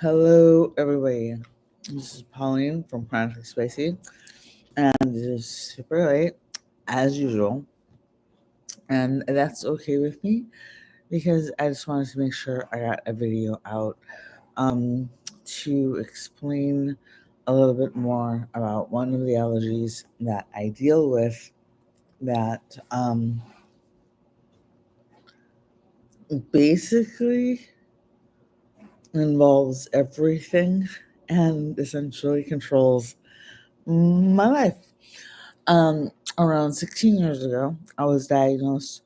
Hello, everybody. This is Pauline from Chronically Spicy, and it is super late, as usual, and that's okay with me because I just wanted to make sure I got a video out to explain a little bit more about one of the allergies that I deal with that basically involves everything and essentially controls my life. Around 16 years ago, I was diagnosed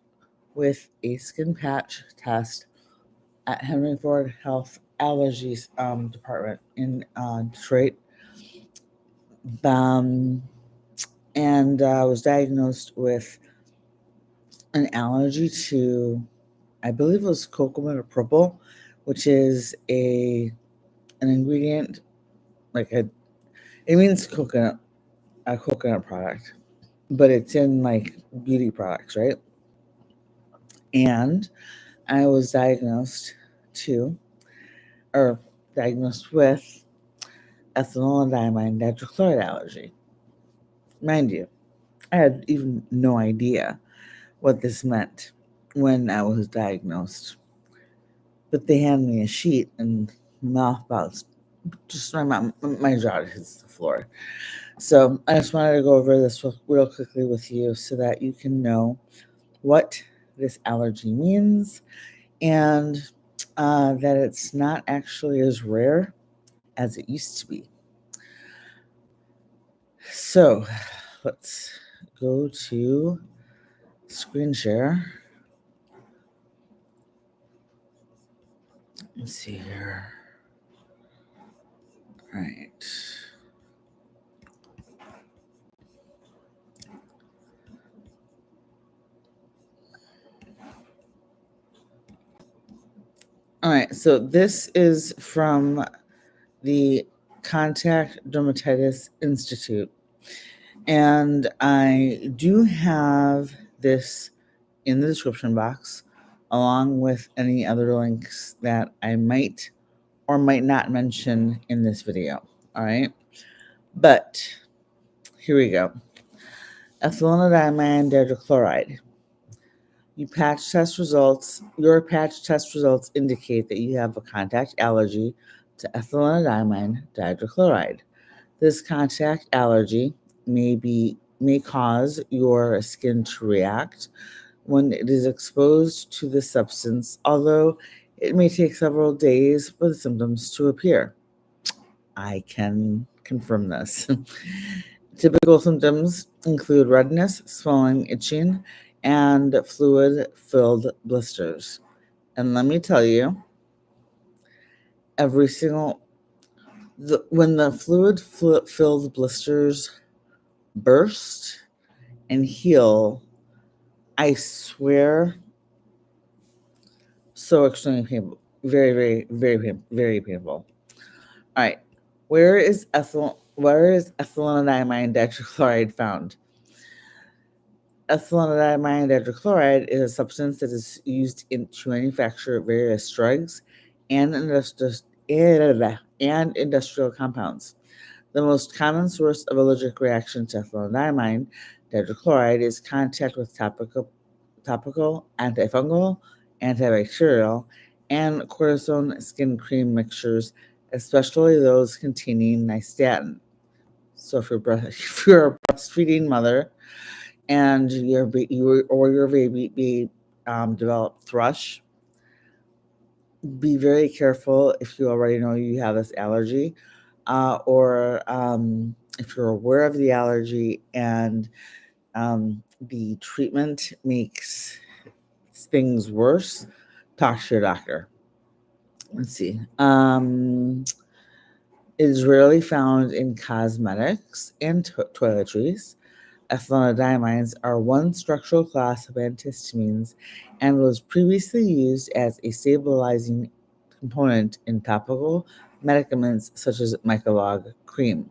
with a skin patch test at Henry Ford Health Allergies department in Detroit. Um, and I was diagnosed with an allergy to, I believe it was coconut or purple, which is an ingredient like it means coconut, a coconut product, but it's in like beauty products, right? And I was to, or diagnosed with ethylenediamine dihydrochloride allergy. Mind you, I had even no idea what this meant when I was diagnosed. But they handed me a sheet and mouth bounced. Just my jaw hits the floor. So I just wanted to go over this real quickly with you so that you can know what this allergy means and that it's not actually as rare as it used to be. So let's go to screen share. Let's see here. All right. All right. So this is from the Contact Dermatitis Institute. And I do have this in the description box, along with any other links that I might or might not mention in this video. All right. But here we go. Ethylenediamiamine dihydrochloride. Your patch test results indicate that you have a contact allergy to ethylenediamine dihydrochloride. This contact allergy may cause your skin to react when it is exposed to the substance, although it may take several days for the symptoms to appear. I can confirm this. Typical symptoms include redness, swelling, itching, and fluid filled blisters. And let me tell you, every single when the fluid filled blisters burst and heal, I swear, so extremely painful. Very, very, very, very painful. All right. Where is ethylenediamine dihydrochloride found? Ethylenediamine dihydrochloride is a substance that is used to manufacture various drugs and industrial compounds. The most common source of allergic reaction to ethylenediamine dihydrochloride is contact with topical antifungal, antibacterial, and cortisone skin cream mixtures, especially those containing nystatin. So if you're a breastfeeding mother and your baby develop thrush, be very careful if you already know you have this allergy, or if you're aware of the allergy and the treatment makes things worse, talk to your doctor. Let's see. It is rarely found in cosmetics and toiletries. Ethylenediamines are one structural class of antihistamines and was previously used as a stabilizing component in topical medicaments such as Mycolog cream.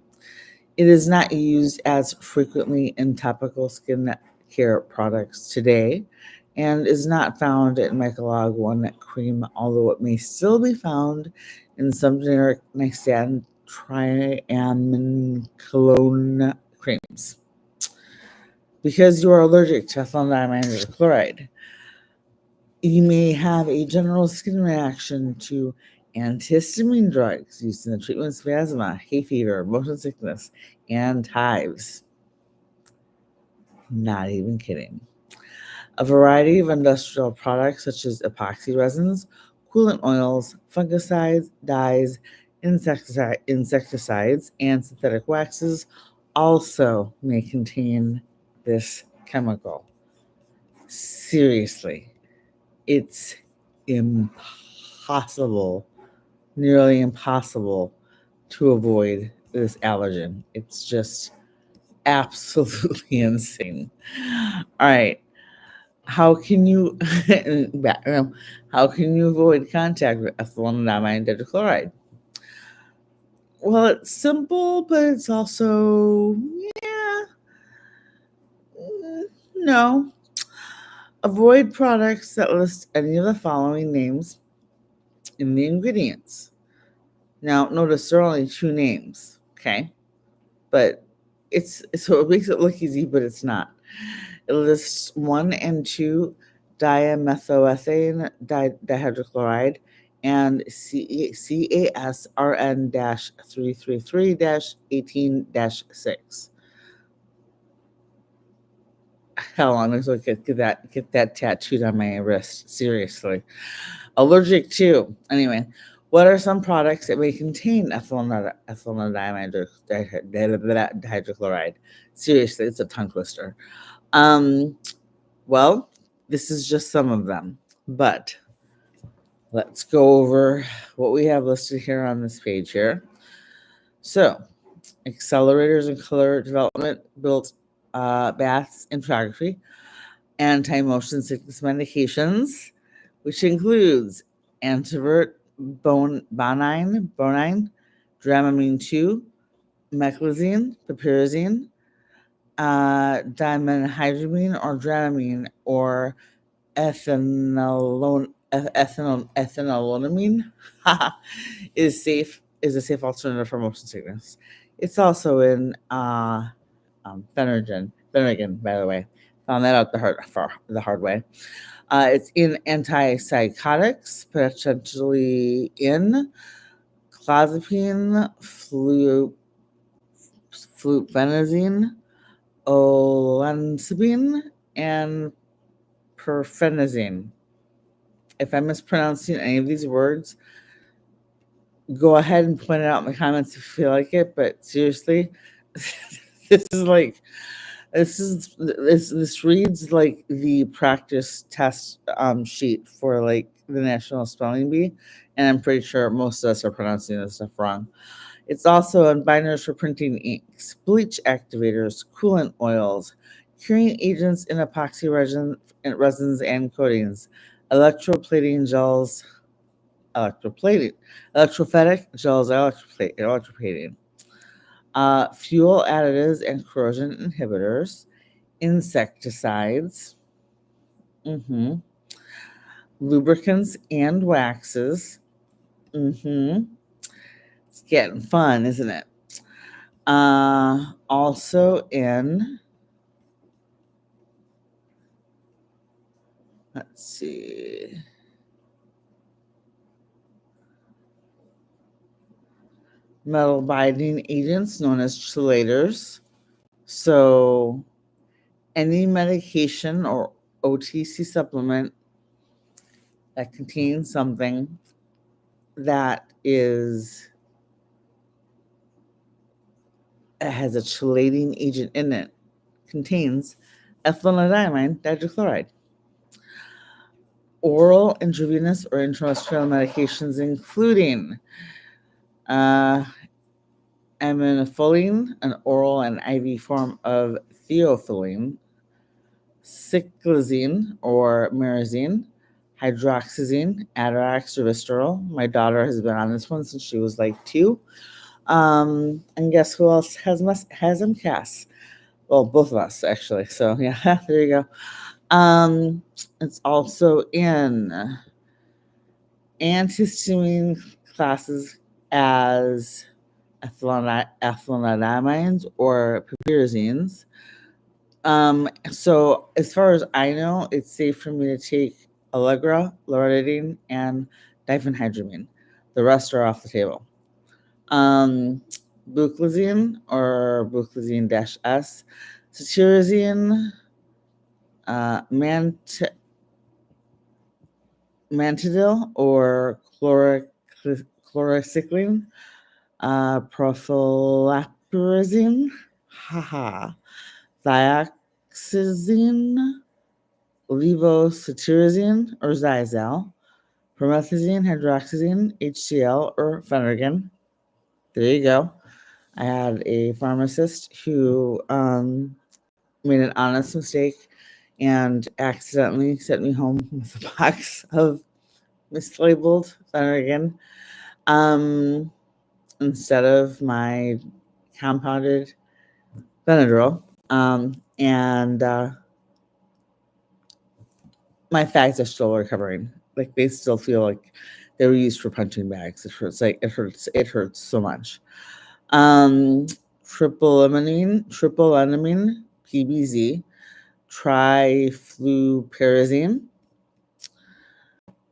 It is not used as frequently in topical skin care products today and is not found in Mycolog 1 cream, although it may still be found in some generic nystatin triamcinolone creams. Because you are allergic to ethylene chloride, you may have a general skin reaction to antihistamine drugs used in the treatments of asthma, hay fever, motion sickness, and hives. Not even kidding. A variety of industrial products such as epoxy resins, coolant oils, fungicides, dyes, insecticides, and synthetic waxes also may contain this chemical. Seriously, it's impossible, nearly impossible to avoid this allergen. It's just absolutely insane. All right. How can you how can you avoid contact with ethylenediamine tetrachloride? Well, it's simple, but it's also no. Avoid products that list any of the following names in the ingredients. Now, notice there are only 2 names, okay? But it's so it makes it look easy, but it's not. It lists 1 and 2 dimethoethane dihydrochloride and CASRN 333 18 6. Hell, I'm gonna get that tattooed on my wrist. Seriously. Allergic to. Anyway, what are some products that may contain ethylene dihydrochloride? Seriously, it's a tongue twister. Well, this is just some of them, but let's go over what we have listed here on this page here. So, accelerators in color development, built baths and photography, anti-motion sickness medications, which includes antivert, bonine, dramamine 2, meclizine, piperazine, dimenhydramine or dramamine, or ethylenediamine is a safe alternative for motion sickness. It's also in Phenergan, by the way. Found that out the hard way. It's in antipsychotics, potentially in clozapine, fluphenazine, olanzapine, and perfenazine. If I'm mispronouncing any of these words, go ahead and point it out in the comments if you feel like it. But seriously, this reads like the practice test sheet for like the National Spelling Bee, and I'm pretty sure most of us are pronouncing this stuff wrong. It's also in binders for printing inks, bleach activators, coolant oils, curing agents in epoxy resins and coatings, electrophoretic gels, electroplating, fuel additives and corrosion inhibitors, insecticides, lubricants and waxes. It's getting fun, isn't it? Also in, let's see, metal binding agents known as chelators. So any medication or OTC supplement that contains something that has a chelating agent in it contains ethylenediamine tetrachloride. Oral, intravenous, or intramuscular medications including aminophylline, an oral and IV form of theophylline, cyclizine or myrazine, hydroxyzine, Atarax, or Vistaril. My daughter has been on this one since she was like 2. And guess who else has MCAS? Well, both of us actually. So yeah, there you go. It's also in antihistamine classes as ethylenediamines or pyrazines. So as far as I know, it's safe for me to take Allegra, loratadine, and diphenhydramine. The rest are off the table. Um, Buclazine or buclazine-S, cetirizine, mantidil or chlorocycline, prophylapirazine, haha, thiaxazine, levocetirizine or Xyzal, promethazine, hydroxyzine, HCl, or Phenergan. There you go. I had a pharmacist who made an honest mistake and accidentally sent me home with a box of mislabeled Phenergan instead of my compounded Benadryl. And my thighs are still recovering. Like they still feel like they were used for punching bags. It hurts. Like it hurts so much. Triple enamine, PBZ, trifluperazine.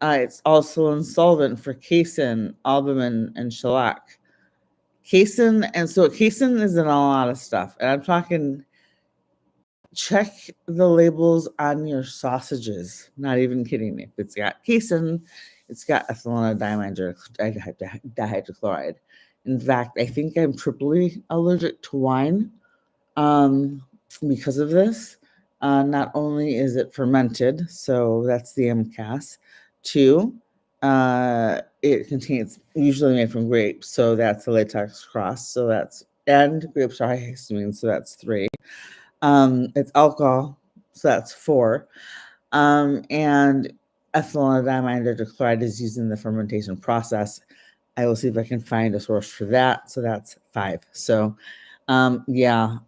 It's also insolvent for casein, albumin, and shellac. Casein, and so casein is in a lot of stuff. And I'm talking, check the labels on your sausages. Not even kidding. If it's got casein, it's got ethylenediamine dihydrochloride. In fact, I think I'm triply allergic to wine because of this. Not only is it fermented, so that's the MCAS. Two, it contains usually made from grapes, so that's the latex cross. So that's, and grapes are high histamine, so that's three. It's alcohol, so that's four. And ethylenediamine dihydrochloride is used in the fermentation process. I will see if I can find a source for that. So that's five. So, yeah,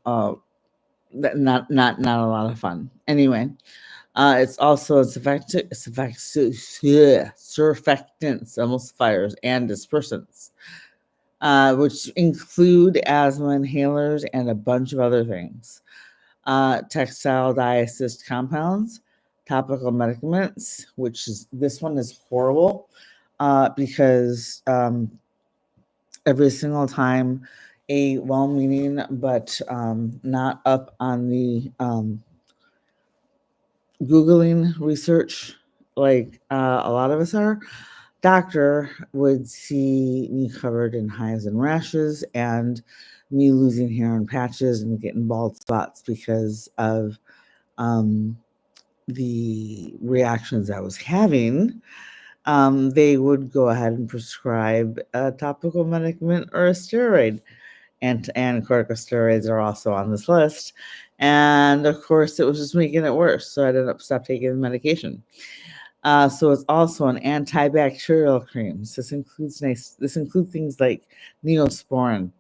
not a lot of fun. Anyway, it's also surfactants, emulsifiers, and dispersants, which include asthma inhalers and a bunch of other things. Textile diassist compounds, topical medicaments, which is, this one is horrible because every single time a well-meaning but not up on the Googling research, like a lot of us are, doctor would see me covered in hives and rashes and me losing hair and patches and getting bald spots because of the reactions I was having. They would go ahead and prescribe a topical medicament or a steroid. And corticosteroids are also on this list. And of course, it was just making it worse. So I ended up stopped taking the medication. So it's also an antibacterial creams. This includes things like Neosporin,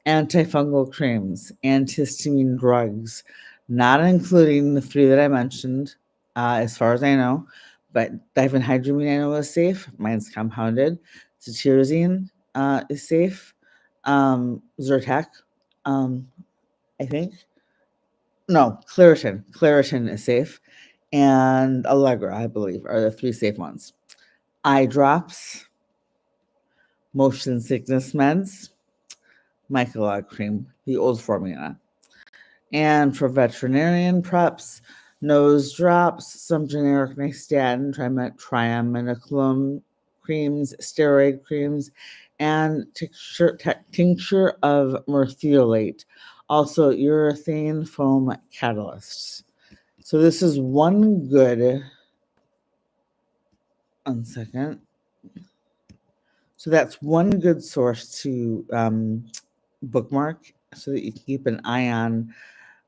antifungal creams, antihistamine drugs, not including the three that I mentioned, as far as I know. But diphenhydramine I know is safe. Mine's compounded. Cetirizine is safe. Zyrtec, I think. No, Claritin. Claritin is safe. And Allegra, I believe, are the three safe ones. Eye drops, motion sickness meds, Mycolog cream, the old formula. And for veterinarian preps, nose drops, some generic nystatin, triamcinolone creams, steroid creams, and tincture of merthiolate, also urethane foam catalysts. So this is one good, 1 second. So that's one good source to bookmark so that you can keep an eye on.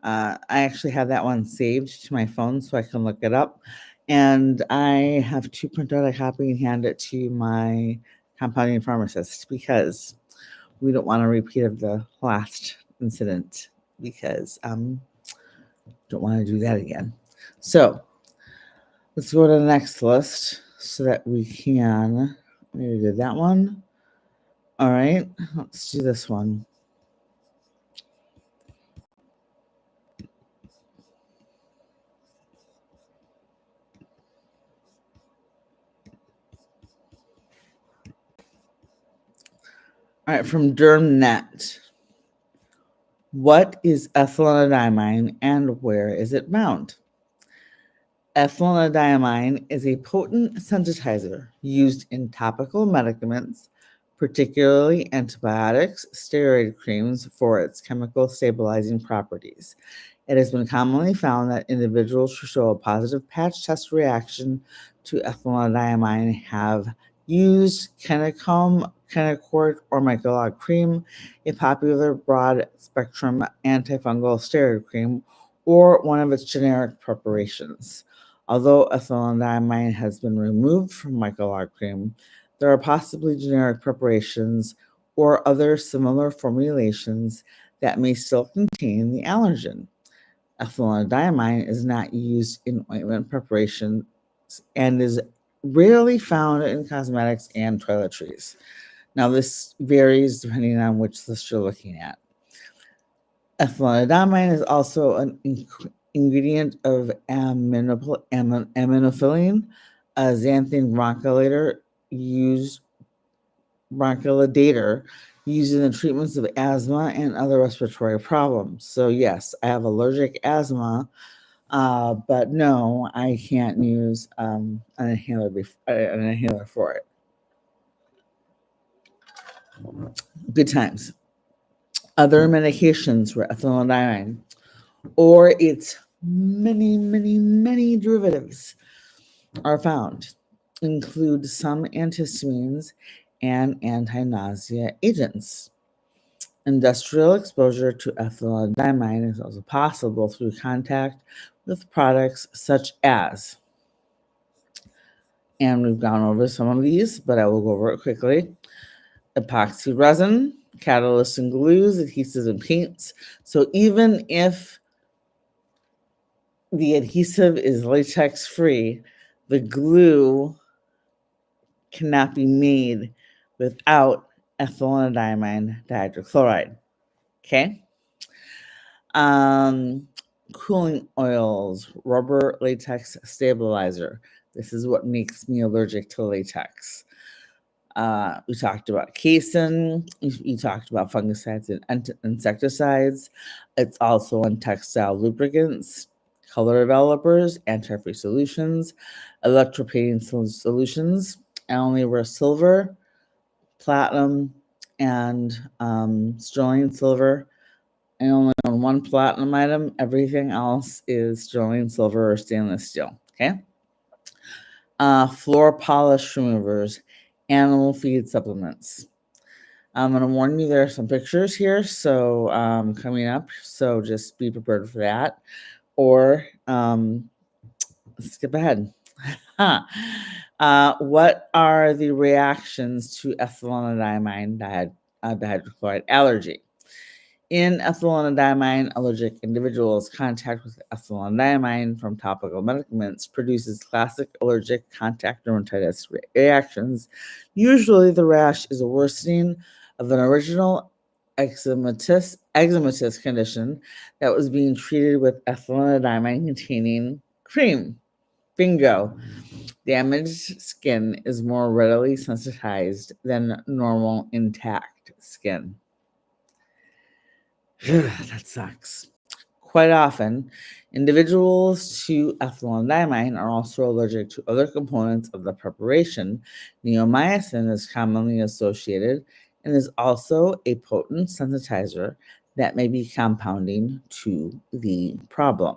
I actually have that one saved to my phone so I can look it up. And I have to print out a copy and hand it to my compounding pharmacist because we don't want a repeat of the last incident because don't want to do that again. So let's go to the next list so that we can. We did that one. All right, let's do this one. All right, from DermNet. What is ethylenediamine and where is it found? Ethylenediamine is a potent sensitizer used in topical medicaments, particularly antibiotics, steroid creams, for its chemical stabilizing properties. It has been commonly found that individuals who show a positive patch test reaction to ethylenediamine have used Kenacom, Kenacort, or Mycolog cream, a popular broad-spectrum antifungal steroid cream, or one of its generic preparations. Although ethylenediamine has been removed from Mycolog cream, there are possibly generic preparations or other similar formulations that may still contain the allergen. Ethylenediamine is not used in ointment preparation and is rarely found in cosmetics and toiletries. Now, this varies depending on which list you're looking at. Ethylenediamine is also an ingredient of aminophylline, a xanthine bronchodilator used in the treatments of asthma and other respiratory problems. So yes, I have allergic asthma, but no, I can't use an inhaler for it. Good times. Other medications for ethylenediamine or its many derivatives are found, include some antihistamines and anti-nausea agents. Industrial exposure to ethylenediamine is also possible through contact with products such as, and we've gone over some of these, but I will go over it quickly. Epoxy resin, catalysts and glues, adhesives and paints. So even if the adhesive is latex free, the glue cannot be made without ethylenediamine dihydrochloride. Okay. Cooling oils, rubber latex stabilizer. This is what makes me allergic to latex. We talked about casein. We talked about fungicides and insecticides. It's also in textile lubricants, color developers, antifreeze solutions, electroplating solutions. I only wear silver, platinum, and sterling silver. I only own one platinum item. Everything else is sterling silver or stainless steel. Okay. Floor polish removers, animal feed supplements. I'm going to warn you, there are some pictures here, so coming up, so just be prepared for that. Or skip ahead. What are the reactions to ethylenediamine dihydrochloride allergy? In ethylenediamine allergic individuals, contact with ethylenediamine from topical medicaments produces classic allergic contact dermatitis reactions. Usually, the rash is a worsening of an original eczematous condition that was being treated with ethylenediamine containing cream. Bingo. Damaged skin is more readily sensitized than normal intact skin. That sucks. Quite often, individuals to ethylenediamine are also allergic to other components of the preparation. Neomycin is commonly associated and is also a potent sensitizer that may be compounding to the problem.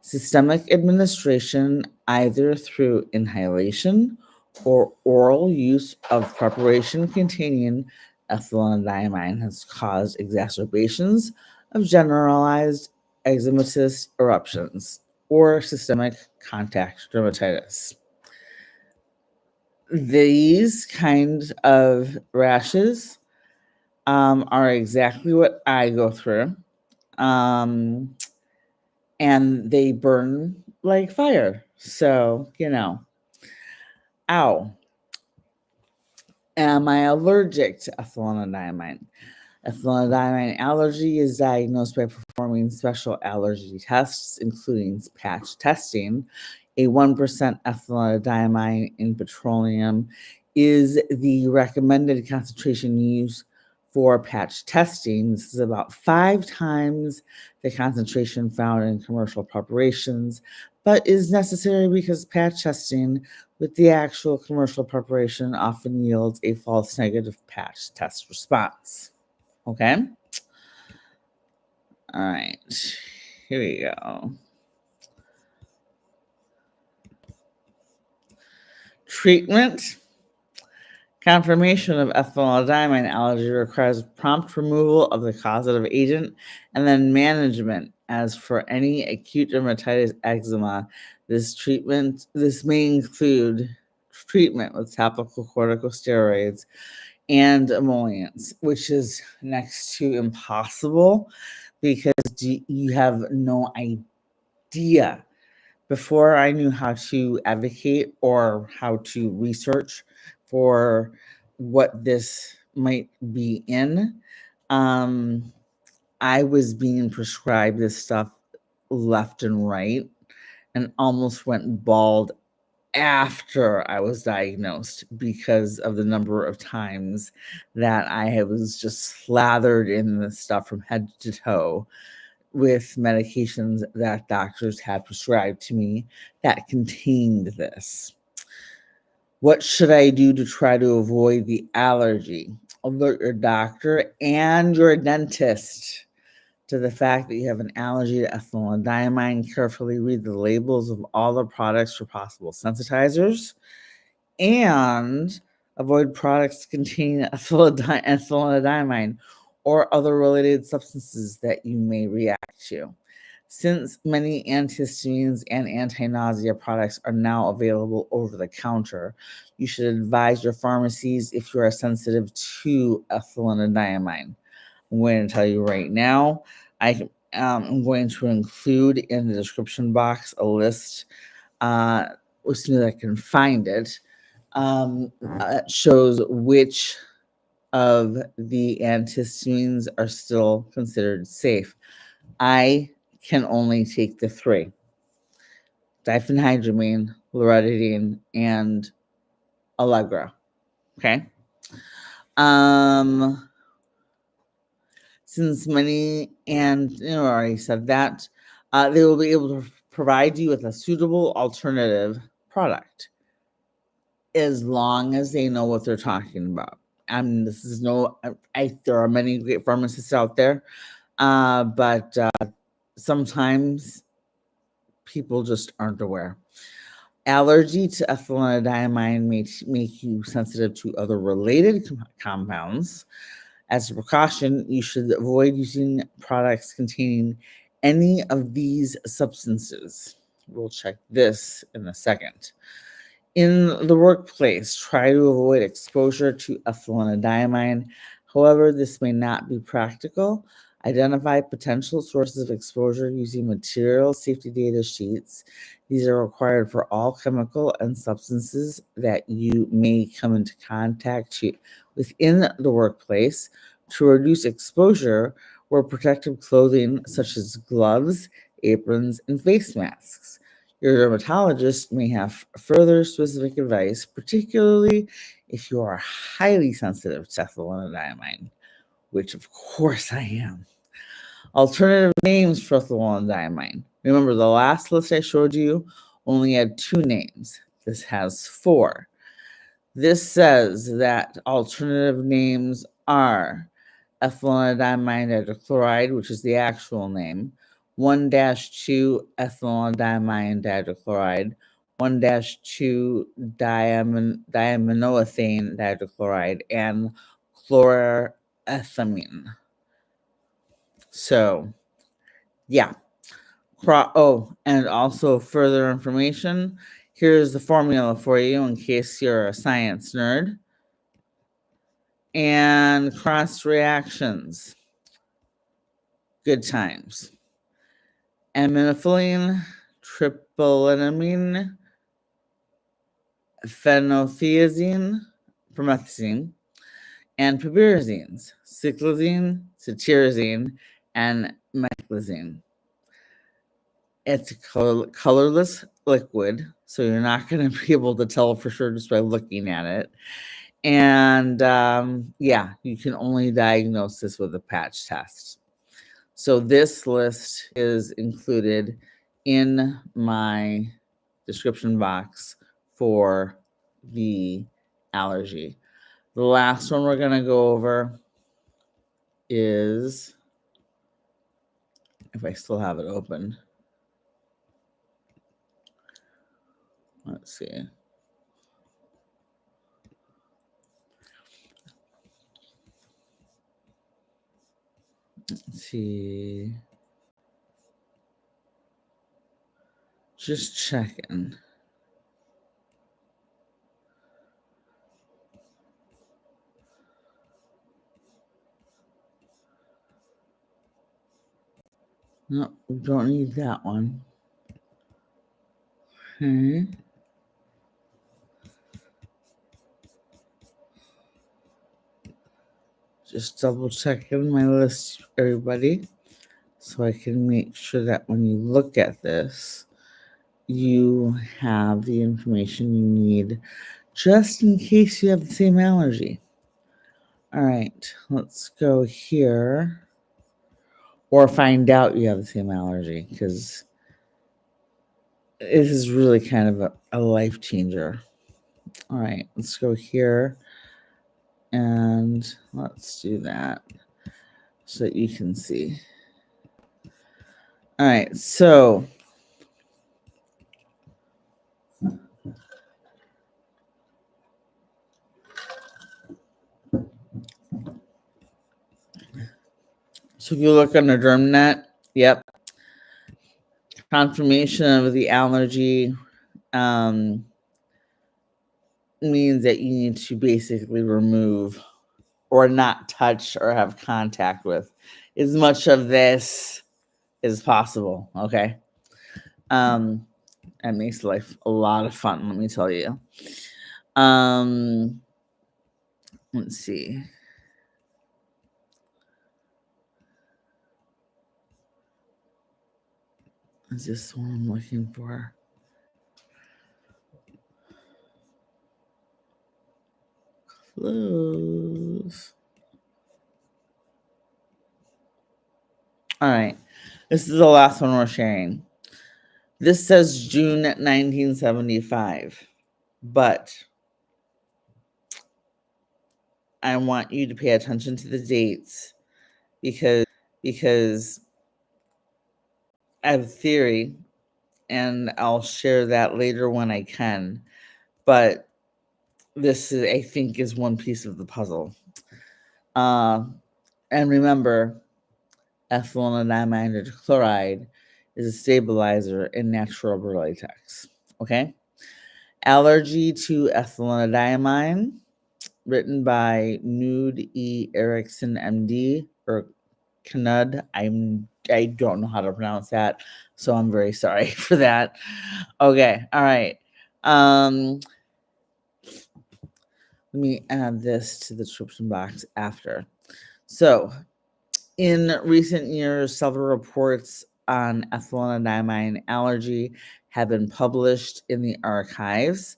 Systemic administration, either through inhalation or oral use of preparation containing ethylenediamine, has caused exacerbations of generalized eczematous eruptions or systemic contact dermatitis. These kinds of rashes are exactly what I go through. and they burn like fire. So, ow. Am I allergic to ethylenediamine? Ethylenediamine allergy is diagnosed by performing special allergy tests, including patch testing. A 1% ethylenediamine in petroleum is the recommended concentration used for patch testing. This is about 5 times the concentration found in commercial preparations, but is necessary because patch testing with the actual commercial preparation often yields a false negative patch test response. Okay. All right. Here we go. Treatment. Confirmation of ethylenediamine allergy requires prompt removal of the causative agent and then management. As for any acute dermatitis eczema, this may include treatment with topical corticosteroids and emollients, which is next to impossible because you have no idea. Before I knew how to advocate or how to research for what this might be in, um, I was being prescribed this stuff left and right and almost went bald after I was diagnosed because of the number of times that I was just slathered in this stuff from head to toe with medications that doctors had prescribed to me that contained this. What should I do to try to avoid the allergy? Alert your doctor and your dentist to the fact that you have an allergy to ethylenediamine. Carefully read the labels of all the products for possible sensitizers and avoid products containing ethylenediamine or other related substances that you may react to. Since many antihistamines and anti-nausea products are now available over the counter, you should advise your pharmacies if you are sensitive to ethylenediamine. I'm going to tell you right now, I'm going to include in the description box a list as soon as I can find it. Shows which of the antihistamines are still considered safe. I can only take the 3: diphenhydramine, loratadine, and Allegra. Okay. Since many, and I already said that, they will be able to provide you with a suitable alternative product as long as they know what they're talking about. This is there are many great pharmacists out there, but sometimes people just aren't aware. Allergy to ethylenediamine may make you sensitive to other related compounds. As a precaution, you should avoid using products containing any of these substances. We'll check this in a second. In the workplace, try to avoid exposure to ethylenediamine. However, this may not be practical. Identify potential sources of exposure using material safety data sheets. These are required for all chemical and substances that you may come into contact within the workplace. To reduce exposure, wear protective clothing such as gloves, aprons, and face masks. Your dermatologist may have further specific advice, particularly if you are highly sensitive to ethylenediamine, which of course I am. Alternative names for ethylenediamine. Remember, the last list I showed you only had 2 names. This has 4. This says that alternative names are ethylenediamine dihydrochloride, which is the actual name, 1-2 ethylenediamine dihydrochloride, 1-2 diaminoethane dihydrochloride, and chloroethamine. So, yeah. And also further information. Here's the formula for you in case you're a science nerd. And cross reactions. Good times. aminophylline, triplenamine, phenothiazine, promethazine, and piperazines, cyclazine, cetirizine, and meclizine. It's a colorless liquid, so you're not going to be able to tell for sure just by looking at it. And yeah, you can only diagnose this with a patch test. So this list is included in my description box for the allergy. The last one we're going to go over is, if I still have it open, let's see. Let's see. Just checking. No, we don't need that one. Okay. Just double checking my list, everybody, so I can make sure that when you look at this, you have the information you need just in case you have the same allergy. All right, let's go here. Or find out you have the same allergy, because this is really kind of a life changer. All right, let's go here and let's do that so that you can see. All right, so if you look under DermNet, yep, confirmation of the allergy means that you need to basically remove or not touch or have contact with as much of this as possible. Okay. That makes life a lot of fun, let me tell you. Let's see. Is this what I'm looking for? Close. All right. This is the last one we're sharing. This says June 1975, but I want you to pay attention to the dates because I have a theory, and I'll share that later when I can. But this is, I think, is one piece of the puzzle. And remember, ethylenediamiamine hydrochloride is a stabilizer in natural rubber latex. Okay. Allergy to ethylenediamine, written by Nude E. Erickson, MD, or Knud. I don't know how to pronounce that, so I'm very sorry for that. Okay, all right. Let me add this to the description box after. So, in recent years, several reports on ethylenediamine allergy have been published in the archives.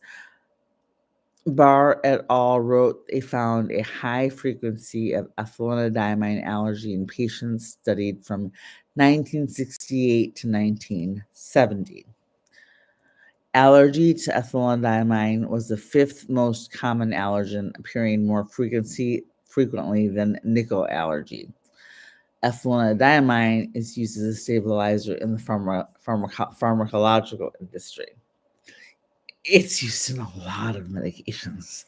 Barr et al. Wrote they found a high frequency of ethylenediamine allergy in patients studied from 1968 to 1970. Allergy to ethylenediamine was the fifth most common allergen, appearing more frequently than nickel allergy. Ethylenediamine is used as a stabilizer in the pharmacological industry. It's used in a lot of medications.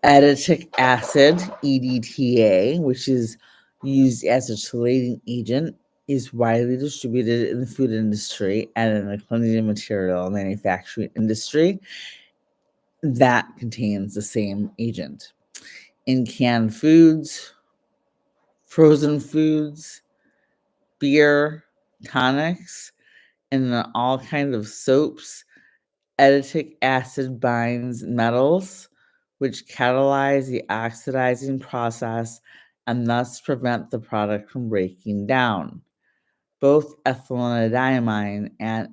Acetic acid, EDTA, which is used as a chelating agent, is widely distributed in the food industry and in the cleaning material manufacturing industry that contains the same agent. In canned foods, frozen foods, beer, tonics, and in all kinds of soaps. Acetic acid binds metals, which catalyze the oxidizing process and thus prevent the product from breaking down. Both ethylenediamine and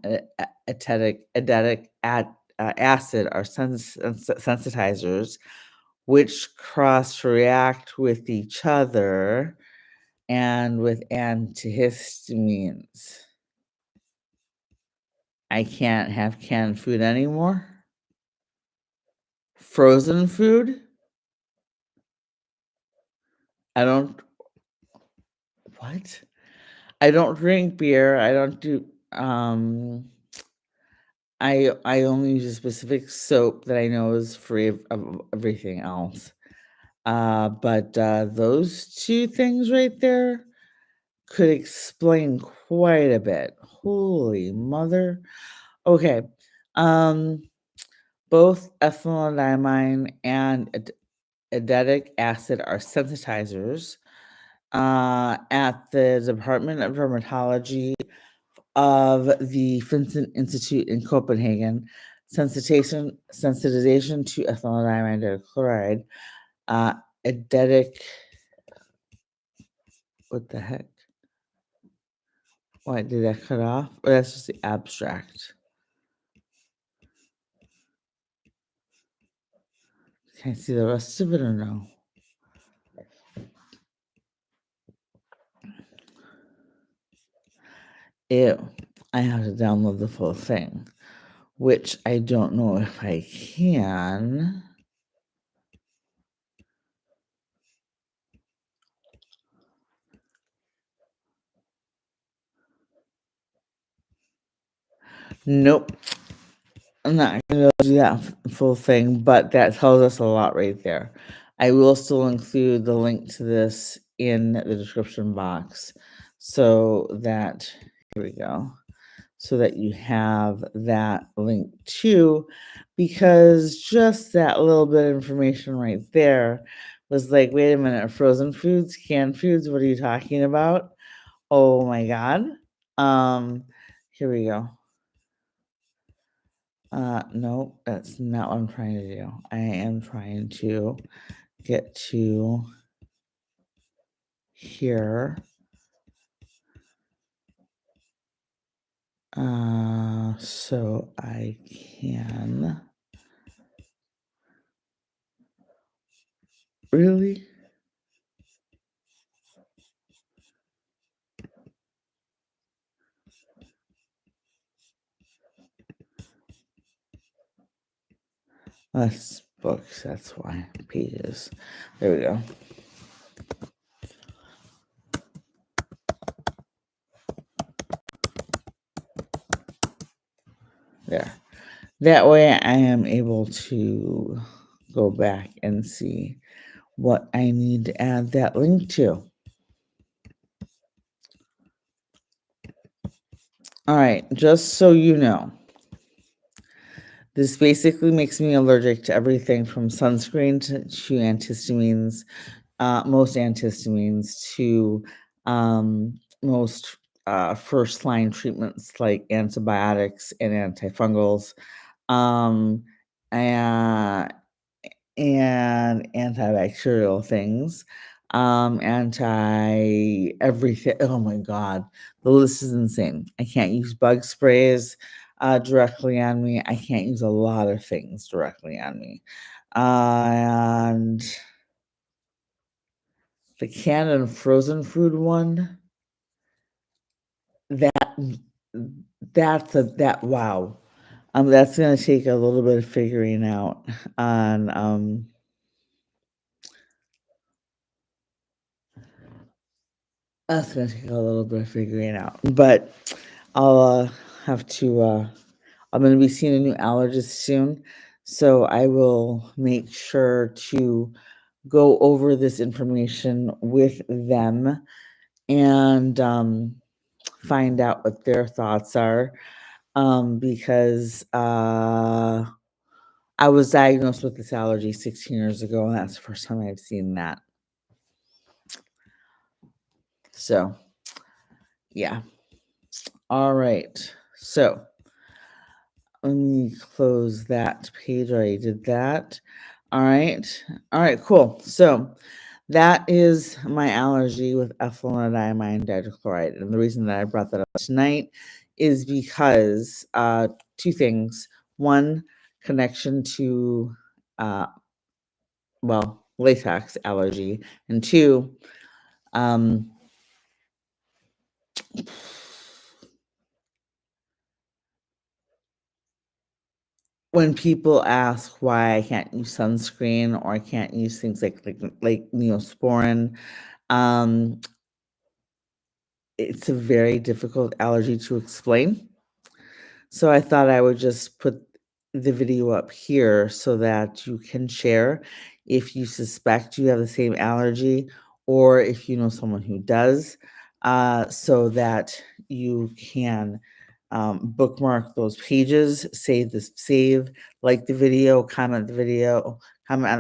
acid are sensitizers, which cross react with each other and with antihistamines. I can't have canned food anymore. Frozen food? I don't what? I don't drink beer. I don't do I only use a specific soap that I know is free of everything else. But those two things right there could explain quite a bit. Holy mother. Okay. Um, both ethylenediamine and acetic acid are sensitizers. At the Department of Dermatology of the Vincent Institute in Copenhagen, sensitization to ethylenediamine dihydrochloride, acetic. What the heck? Why did that cut off? Oh, that's just the abstract. Can I see the rest of it or no? Ew. I have to download the full thing, which I don't know if I can. Nope. I'm not going to do that full thing, but that tells us a lot right there. I will still include the link to this in the description box so that, here we go, so that you have that link too, because just that little bit of information right there was like, wait a minute, frozen foods, canned foods, what are you talking about? Oh my God. Here we go. No, that's not what I'm trying to do. I am trying to get to here. So I can really. That's books, that's why. Pages. There we go. There. That way I am able to go back and see what I need to add that link to. All right, just so you know, this basically makes me allergic to everything from sunscreen to antihistamines, most antihistamines to most first line treatments like antibiotics and antifungals, um, and, and antibacterial things, anti everything. Oh my God, the list is insane. I can't use bug sprays directly on me. I can't use a lot of things directly on me. And the canned and frozen food one, that wow. That's gonna take a little bit of figuring out on that's gonna take a little bit of figuring out. But I'll have to I'm gonna be seeing a new allergist soon. So I will make sure to go over this information with them and find out what their thoughts are. Because I was diagnosed with this allergy 16 years ago, and that's the first time I've seen that. So, yeah. All right. So let me close that page. I already did that. All right. All right, cool. So that is my allergy with ethylenediamine dihydrochloride. And the reason that I brought that up tonight is because two things. One, connection to, latex allergy. And two, um, when people ask why I can't use sunscreen or I can't use things like Neosporin, um, it's a very difficult allergy to explain. So I thought I would just put the video up here so that you can share if you suspect you have the same allergy or if you know someone who does, so that you can bookmark those pages, like the video, comment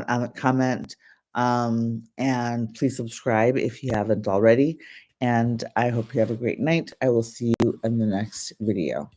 on the comment, and please subscribe if you haven't already. And I hope you have a great night. I will see you in the next video.